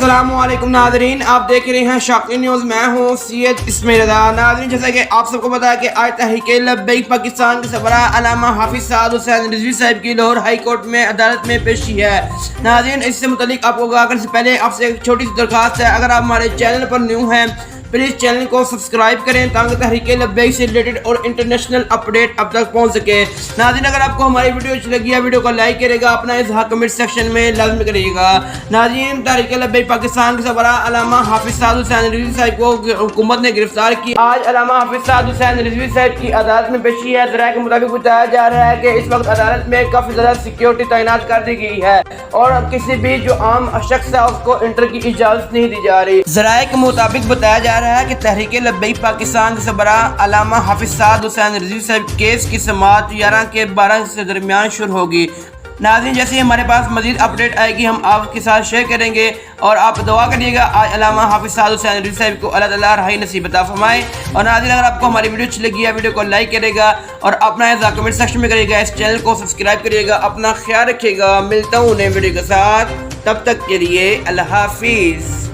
अस्सलाम वालेकुम नाज़रीन, आप देख रहे हैं शाकिर न्यूज़। मैं हूँ सैयद इस्माइल रज़ा। नाज़रीन, जैसा कि आप सबको पता है कि आज तहरीक लब्बैक पाकिस्तान के सरबराह अल्लामा हाफिज़ साद हुसैन रिजवी साहब की लाहौर हाई कोर्ट में अदालत में पेशी है। नाज़रीन, इससे मुतालिक आपको आगाह करने से पहले आपसे एक छोटी सी दरख्वास्त है, अगर आप हमारे चैनल पर न्यू हैं प्लीज़ चैनल को सब्सक्राइब करें ताकि तहरीक लब्बैक से रिलेटेड और इंटरनेशनल अपडेट अब तक पहुंच सके। नाज़रीन, अगर आपको हमारी वीडियो अच्छी लगी है वीडियो को लाइक करेगा, अपना इज़हार कमेंट सेक्शन में लाजमी करिएगा। नाज़रीन, तहरीक लब्बैक पाकिस्तान के सरबराह अल्लामा हाफिज़ साद हुसैन रिजवी साहब को हुकूमत ने गिरफ्तार किया। आज अल्लामा हाफिज़ साद हुसैन रिजवी साहब की अदालत में पेशी है। ज़राए के मुताबिक बताया जा रहा है कि इस वक्त अदालत में काफ़ी ज़्यादा सिक्योरिटी तैनात कर दी गई है और किसी भी जो आम शख्स है उसको इंटर की इजाज़त नहीं दी जा रही। ज़राए के मुताबिक बताया जा रहा है कि तहरीक लब्बैक पाकिस्तान के सरबराह अल्लामा हाफिज़ साद हुसैन रिजवी साहब केस की समाअत 11 के 12 से दरमियान शुरू होगी। नाज़रीन, जैसे ही हमारे पास मजीद अपडेट आएगी हम आपके साथ शेयर करेंगे और आप दुआ करिएगा आज अल्लामा हाफिज़ साद हुसैन रिजवी साहब को अल्लाह ताला रहाई नसीब अता फरमाए। और नाज़रीन, अगर आपको हमारी वीडियो अच्छी लगी है वीडियो को लाइक करेगा और अपना इज़हार कमेंट सेक्शन में करिएगा, इस चैनल को सब्सक्राइब करिएगा, अपना ख्याल रखिएगा। मिलता हूँ नए वीडियो के साथ, तब तक के लिए अल्लाह हाफिज़।